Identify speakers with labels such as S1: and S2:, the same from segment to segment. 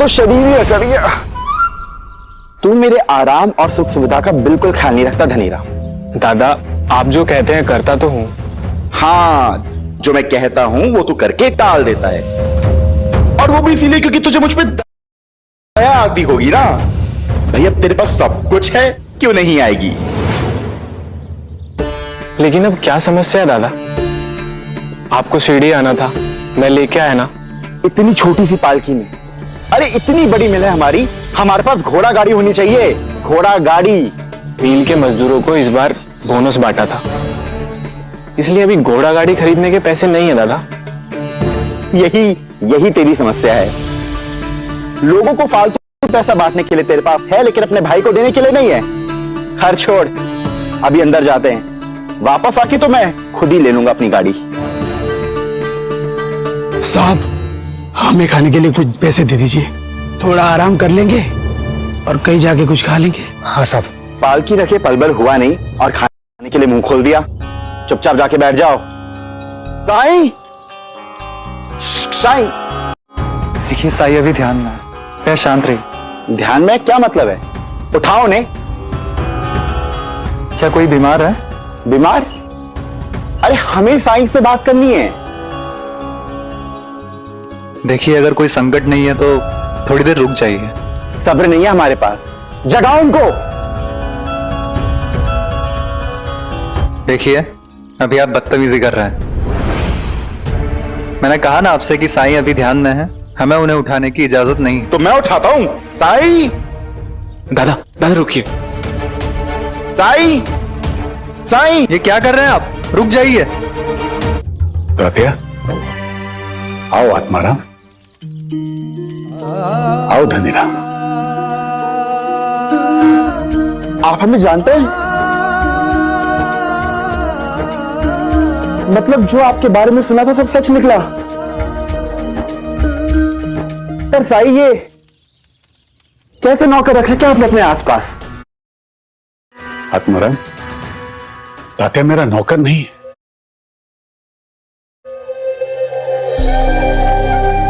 S1: तो शरीर ही अकड़ गया। तू मेरे आराम और सुख सुविधा का बिल्कुल ख्याल नहीं रखता धनीराम।
S2: दादा आप जो कहते हैं करता तो हूं।
S1: हाँ, जो मैं कहता हूं वो तू करके टाल देता है, और वो भी इसीलिए क्योंकि तुझे मुझ पे दया आती होगी ना। भाई अब तेरे पास सब कुछ है, क्यों नहीं आएगी?
S2: लेकिन अब क्या समस्या है दादा? आपको सीढ़ी आना था, मैं लेके आया ना।
S1: इतनी छोटी सी पालकी में, अरे इतनी बड़ी मिल है हमारी, हमारे पास घोड़ा गाड़ी होनी चाहिए, घोड़ा गाड़ी।
S2: मील के मजदूरों को इस बार बोनस बांटा था, इसलिए अभी घोड़ा गाड़ी खरीदने के पैसे नहीं है दादा।
S1: यही तेरी समस्या है। लोगों को फालतू पैसा बांटने के लिए तेरे पास है, लेकिन अपने भाई को देने के लिए नहीं है। खैर छोड़, अभी अंदर जाते हैं, वापस आके तो मैं खुद ही ले लूंगा अपनी गाड़ी।
S3: साहब, हमें खाने के लिए कुछ पैसे दे दीजिए, थोड़ा आराम कर लेंगे और कहीं जाके कुछ खा लेंगे।
S4: हाँ साहब।
S1: पालकी रखे पलबल हुआ नहीं और खाने के लिए मुंह खोल दिया। चुपचाप जाके बैठ जाओ। साईं, साईं।
S4: देखिए साईं, अभी ध्यान में है, शांत रहिए।
S1: ध्यान में क्या मतलब है? उठाओ ने।
S4: क्या कोई बीमार है?
S1: बीमार? अरे हमें साईं से बात करनी है।
S4: देखिए अगर कोई संकट नहीं है तो थोड़ी देर रुक जाइए।
S1: सब्र नहीं है हमारे पास, जगाओ उनको।
S4: देखिए अभी आप बदतमीजी कर रहे हैं। मैंने कहा ना आपसे कि साईं अभी ध्यान में है, हमें उन्हें उठाने की इजाजत नहीं।
S1: तो मैं उठाता हूं। साईं,
S2: दादा दादा रुकिए।
S1: साईं, साईं।
S4: ये क्या कर रहे हैं आप? रुक जाइए।
S5: तात्या, आओ आत्माराम, आओ धनीराम।
S1: आप हमें जानते हैं? मतलब जो आपके बारे में सुना था सब सच निकला? पर साईं, ये कैसे नौकर रखा क्या आपने अपने आसपास?
S5: आत्माराम, तात्या मेरा नौकर नहीं है,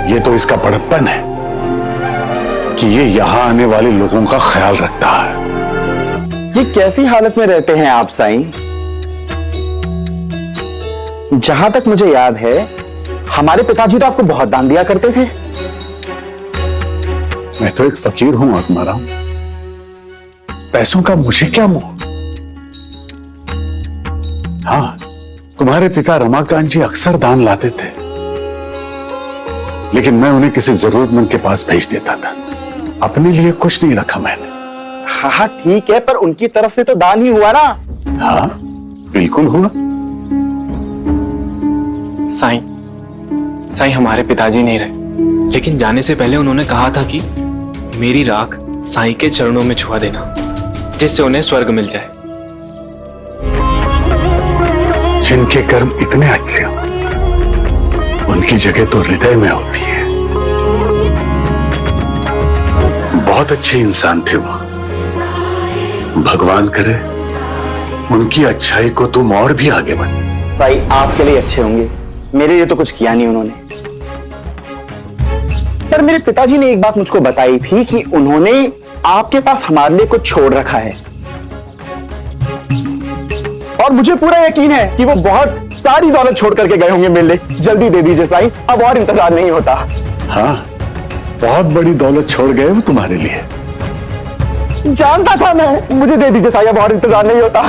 S5: ये तो इसका बड़प्पन है कि ये यहां आने वाले लोगों का ख्याल रखता है।
S1: ये कैसी हालत में रहते हैं आप साईं? जहां तक मुझे याद है, हमारे पिताजी तो आपको बहुत दान दिया करते थे।
S5: मैं तो एक फकीर हूं आत्माराम, पैसों का मुझे क्या मोह। हाँ, तुम्हारे पिता रमाकांत जी अक्सर दान लाते थे, लेकिन मैं उन्हें किसी जरूरतमंद के पास भेज देता था, अपने लिए कुछ नहीं रखा मैंने।
S1: हाँ ठीक है, पर उनकी तरफ से तो दान ही हुआ ना।
S5: हाँ बिल्कुल हुआ।
S2: साईं हमारे पिताजी नहीं रहे, लेकिन जाने से पहले उन्होंने कहा था कि मेरी राख साईं के चरणों में छुआ देना, जिससे उन्हें स्वर्ग मिल जाए।
S5: जिनके कर्म इतने अच्छे हो, उनकी जगह तो हृदय में होती है। बहुत अच्छे इंसान थे वो। भगवान करे उनकी अच्छाई को तुम और भी आगे बढ़े।
S1: साईं आपके लिए अच्छे होंगे, मेरे लिए तो कुछ किया नहीं उन्होंने। पर मेरे पिताजी ने एक बात मुझको बताई थी कि उन्होंने आपके पास हमारे लिए कुछ छोड़ रखा है, और मुझे पूरा यकीन है कि वो बहुत सारी दौलत छोड़ करके गए होंगे मेरे लिए। जल्दी दे दीजिए साईं, अब और इंतजार नहीं होता।
S5: हाँ, बहुत बड़ी दौलत छोड़ गए वो तुम्हारे लिए।
S1: जानता था मैं, मुझे दे दीजिए साईं, अब और इंतजार नहीं होता।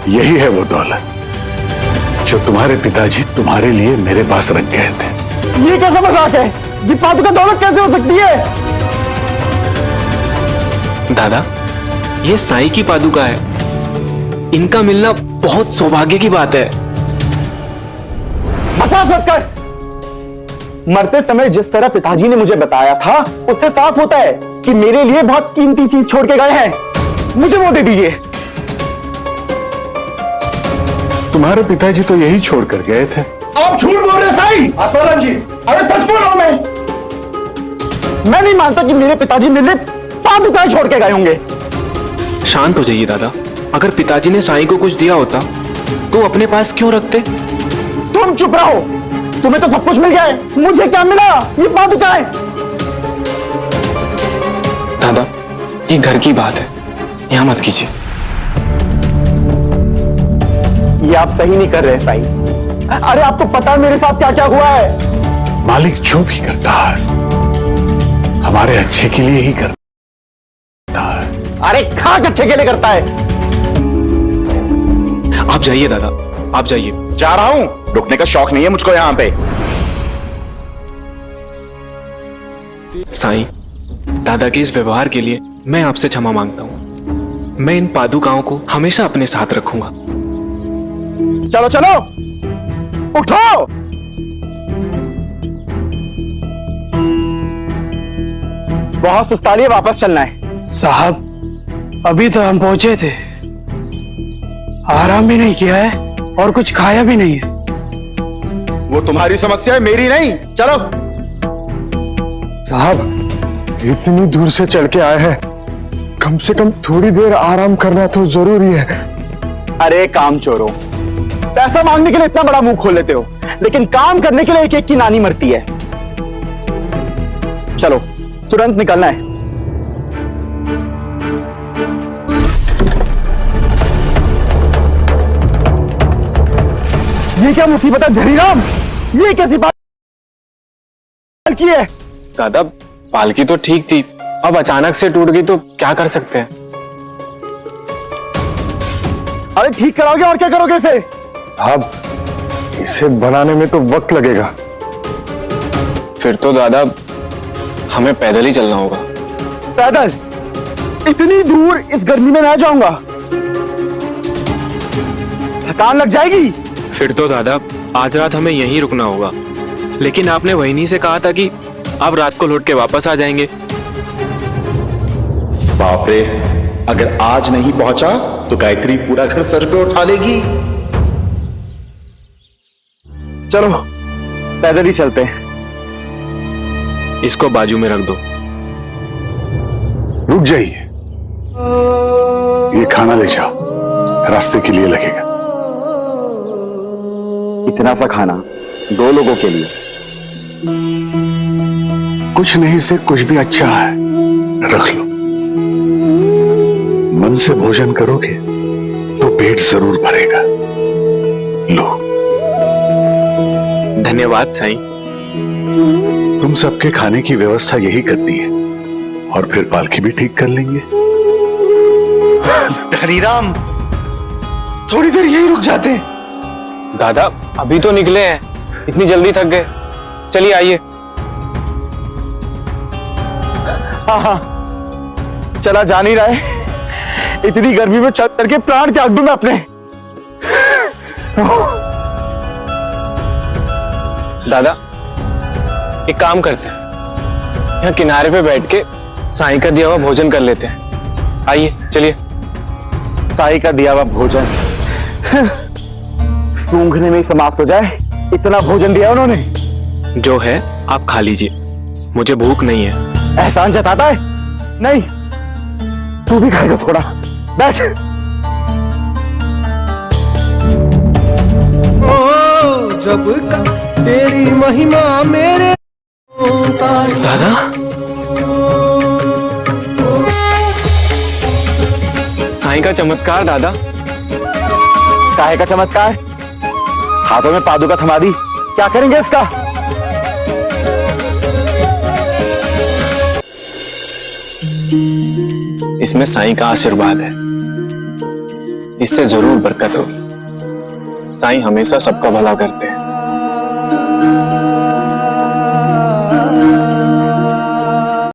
S5: यही है वो दौलत जो तुम्हारे पिताजी तुम्हारे लिए मेरे पास रख गए थे।
S1: ये कैसा मजाक है? ये पादुका दौलत कैसे हो सकती है?
S2: दादा ये साईं की पादुका है, इनका मिलना बहुत सौभाग्य की बात है।
S1: बकवास मत कर। मरते समय जिस तरह पिताजी ने मुझे बताया था, उससे साफ होता है कि मेरे लिए बहुत कीमती चीज छोड़ के गए हैं। मुझे वो दे दीजिए।
S5: तुम्हारे पिताजी तो यही छोड़कर गए थे।
S1: आप झूठ बोल रहे हैं साईं। आत्माराम जी, अरे सच बोल रहा हूं मैं नहीं मानता कि मेरे पिताजी मेरे लिए पादुकाएं छोड़ के गए होंगे।
S2: शांत हो जाइए दादा, अगर पिताजी ने साईं को कुछ दिया होता तो अपने पास क्यों रखते?
S1: तुम चुप रहो। तुम्हें तो सब कुछ मिल गया है, मुझे क्या मिला? ये पादुका है।
S2: दादा, ये घर की बात है, यहां मत कीजिए।
S1: ये आप सही नहीं कर रहे साईं। अरे आपको पता है मेरे साथ क्या क्या हुआ है?
S5: मालिक जो भी करता है हमारे अच्छे के लिए ही करता है।
S1: अरे खाक अच्छे के लिए करता है।
S2: आप जाइए दादा, आप जाइए।
S1: जा रहा हूं, रुकने का शौक नहीं है मुझको यहां पे।
S2: साईं, दादा के इस व्यवहार के लिए मैं आपसे क्षमा मांगता हूं। मैं इन पादुकाओं को हमेशा अपने साथ रखूंगा।
S1: चलो चलो उठो। बहुत सुस्ता लिए, वापस चलना है।
S3: साहब, अभी तो हम पहुंचे थे, आराम भी नहीं किया है और कुछ खाया भी नहीं है।
S1: वो तुम्हारी समस्या है, मेरी नहीं। चलो।
S6: साहब, इतनी दूर से चढ़ के आए हैं, कम से कम थोड़ी देर आराम करना तो जरूरी है।
S1: अरे काम चोरों, पैसा मांगने के लिए इतना बड़ा मुंह खोल लेते हो, लेकिन काम करने के लिए एक एक की नानी मरती है। चलो तुरंत निकलना है। ये क्या मुसीबत है धनीराम? ये कैसी बात की है?
S2: दादा, पालकी तो ठीक थी, अब अचानक से टूट गई तो क्या कर सकते हैं?
S1: अरे ठीक कराओगे और क्या करोगे इसे?
S6: साहब, इसे बनाने में तो वक्त लगेगा।
S2: फिर तो दादा हमें पैदल ही चलना होगा।
S1: पैदल? इतनी दूर इस गर्मी में ना जाऊंगा, थकान लग जाएगी।
S2: फिर तो दादा आज रात हमें यहीं रुकना होगा, लेकिन आपने वहीनी से कहा था कि आप रात को लौट के वापस आ जाएंगे।
S7: बाप रे, अगर आज नहीं पहुंचा तो गायत्री पूरा घर सर पे उठा लेगी।
S1: चलो पैदल ही चलते हैं।
S2: इसको बाजू में रख दो।
S5: रुक जाइए, ये खाना ले जाओ, रास्ते के लिए लगेगा।
S1: इतना सा खाना 2 लोगों के लिए?
S5: कुछ नहीं से कुछ भी अच्छा है, रख लो। मन से भोजन करोगे तो पेट जरूर भरेगा। लो।
S2: धन्यवाद साईं।
S5: तुम सबके खाने की व्यवस्था यही करती है और फिर पालकी भी ठीक कर लेंगे।
S7: हरिराम, थोड़ी देर यही रुक जाते हैं।
S2: दादा अभी तो निकले हैं, इतनी जल्दी थक गए? चलिए आइए।
S1: हाँ हाँ, चला जा नहीं रहा है। इतनी गर्मी में चल करके प्राण त्याग दूं मैं अपने।
S2: दादा एक काम करते हैं, यहाँ किनारे पे बैठ के साईं का दिया हुआ भोजन कर लेते हैं। आइए चलिए।
S1: साईं का दिया हुआ भोजन सूंघने में ही समाप्त हो जाए, इतना भोजन दिया उन्होंने।
S2: जो है आप खा लीजिए, मुझे भूख नहीं है।
S1: एहसान जताता है? नहीं, तू भी खाएगा थोड़ा, बैठ।
S8: ओ जब का तेरी महिमा मेरे
S2: दादा साईं का चमत्कार। दादा
S1: काहे का चमत्कार? हाथों में पादुका थमा दी, क्या करेंगे इसका?
S2: इसमें साईं का आशीर्वाद है, इससे जरूर बरकत होगी। साईं हमेशा सबका भला करते हैं।